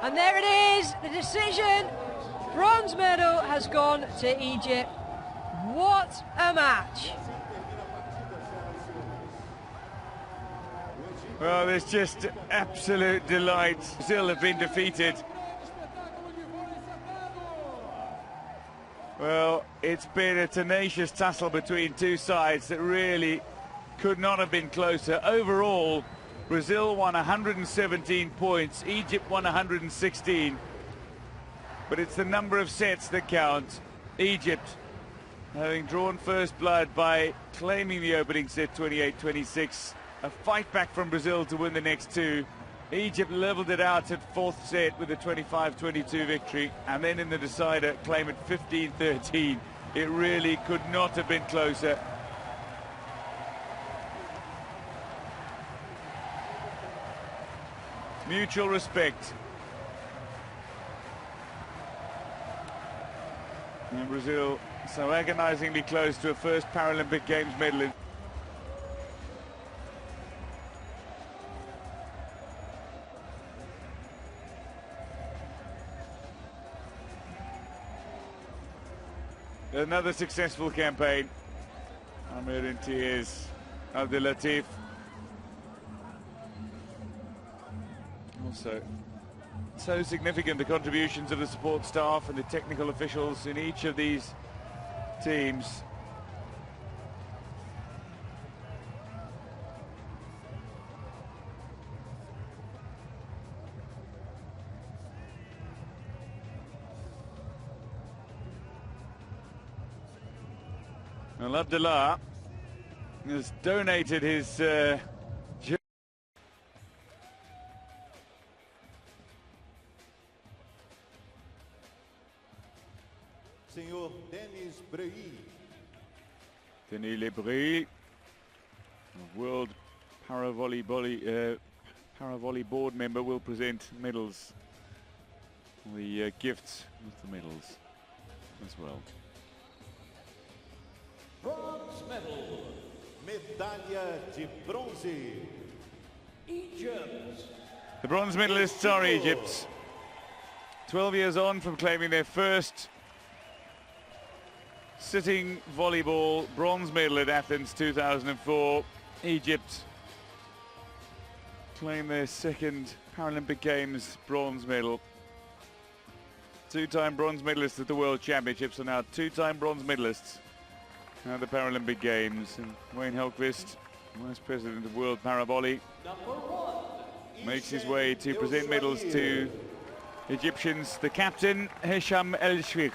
And there it is, the decision. Bronze medal has gone to Egypt. What a match. Well, there's just absolute delight. Brazil have been defeated. Well, it's been a tenacious tussle between two sides that really could not have been closer. Overall, Brazil won 117 points, Egypt won 116. But it's the number of sets that count. Egypt, having drawn first blood by claiming the opening set 28-26, a fight back from Brazil to win the next two. Egypt leveled it out at fourth set with a 25-22 victory, and then in the decider claim it 15-13. It really could not have been closer. Mutual respect. And Brazil so agonizingly close to a first Paralympic Games medal. Another successful campaign. Amir in tears. Abdel Latif. Also, so significant the contributions of the support staff and the technical officials in each of these teams. Well, Abdullah has donated his Senhor Denis Brey. Denis Lebris, World Paravolley Board member, will present medals, the gifts with the medals as well. Bronze medal, medalha de bronze, Egypt. The bronze medalists are Egypt. 12 years on from claiming their first sitting volleyball bronze medal at Athens 2004. Egypt claim their second Paralympic Games bronze medal. Two-time bronze medalists at the World Championships, and now two-time bronze medalists at the Paralympic Games. And Wayne Helqvist, Vice President of World Paravolley, makes his way to present medals to Egyptians. The captain, Hesham El-Shwik.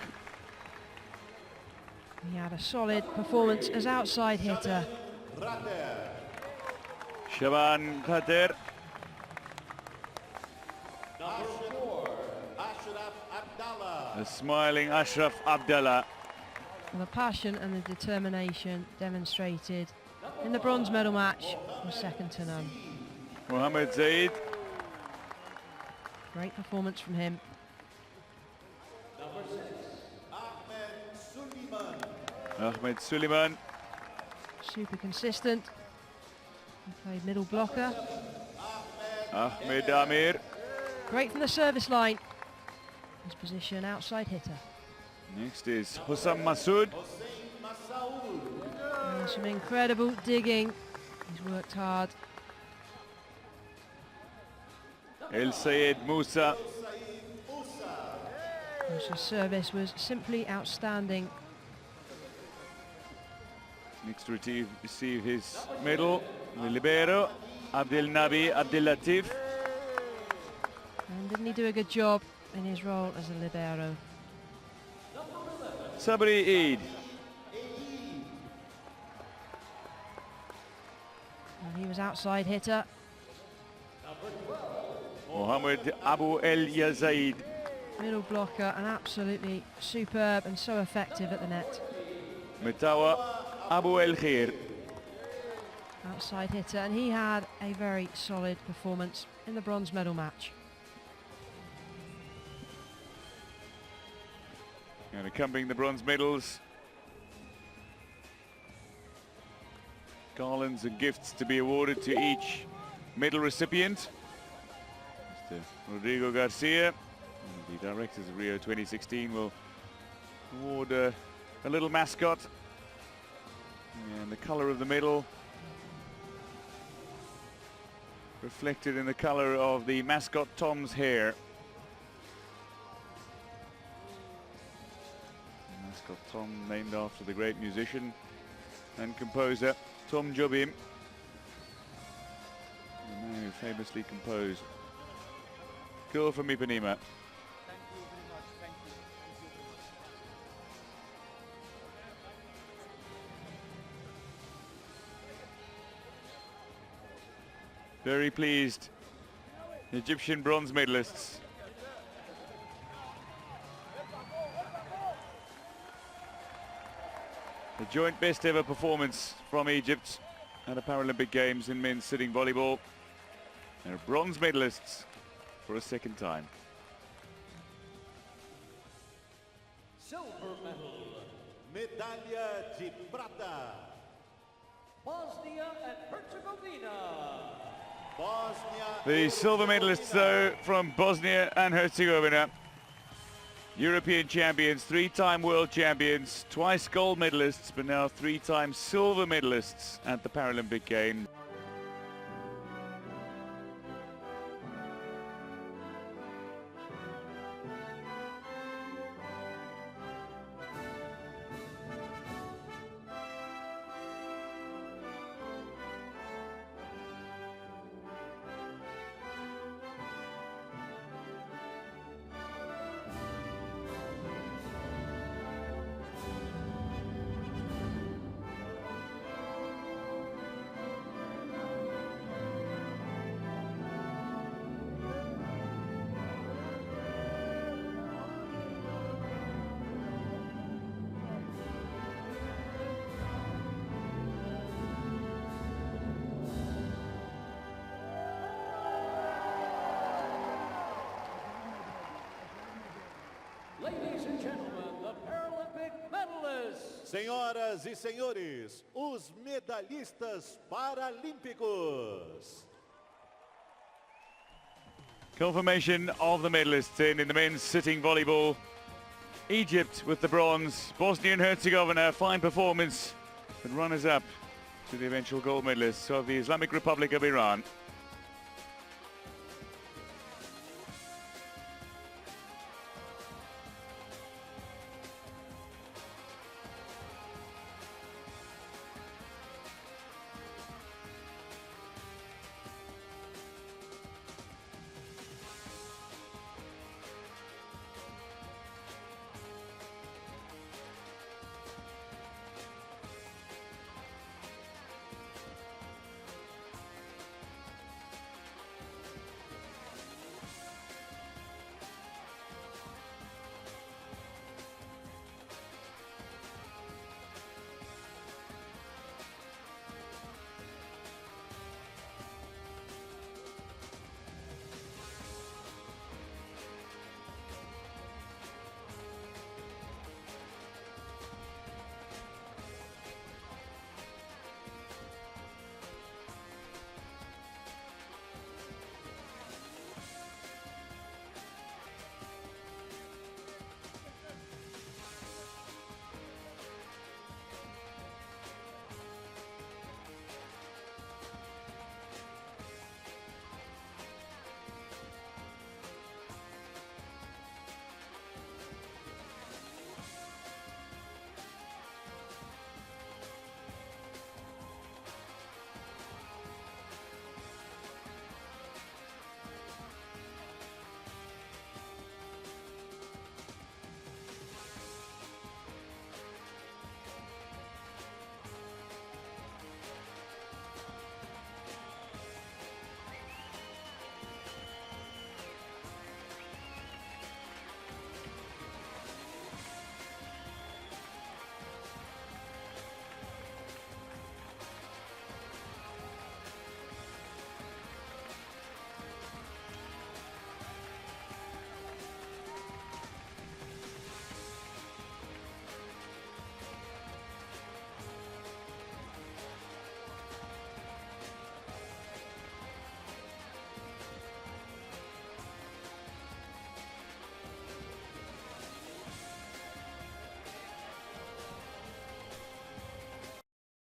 He had a solid performance as outside hitter. Shaban Qadir. The smiling Ashraf Abdallah. And the passion and the determination demonstrated in the bronze medal match was second to none. Mohamed Zaid. Great performance from him. Ahmed Suleiman. Super consistent. He played middle blocker. Ahmed Amir. Great from the service line. His position outside hitter. Next is Hussam Masoud. And some incredible digging. He's worked hard. El Sayed Musa. Musa's service was simply outstanding. Next to receive his medal, the libero, Abdel Nabi Abdel Latif. And didn't he do a good job in his role as a libero? Sabri Eid. And he was outside hitter. Mohamed Abu El Yazaid. Middle blocker and absolutely superb and so effective at the net. Metawa Abu El Khair. Outside hitter, and he had a very solid performance in the bronze medal match. And accompanying the bronze medals, garlands and gifts to be awarded to each medal recipient. Rodrigo Garcia, the directors of Rio 2016, will award a little mascot. And the colour of the medal reflected in the colour of the mascot Tom's hair. The mascot Tom, named after the great musician and composer Tom Jobim, the man who famously composed Girl from Ipanema. Thank you very much. Thank you. Very pleased, Egyptian bronze medalists. The joint best ever performance from Egypt at the Paralympic Games in men's sitting volleyball. They're bronze medalists for a second time. Silver medal, medalha de prata, Bosnia and Herzegovina. Bósnia. The silver medalists, though, from Bosnia and Herzegovina. European champions, three-time world champions, twice gold medalists, but now three-time silver medalists at the Paralympic Games. Ladies and gentlemen, the Paralympic medalists. Senhoras e senhores, os medalhistas paralímpicos. Confirmation of the medalists in the men's sitting volleyball. Egypt with the bronze, Bosnia and Herzegovina, fine performance, but runners-up to the eventual gold medalists of the Islamic Republic of Iran.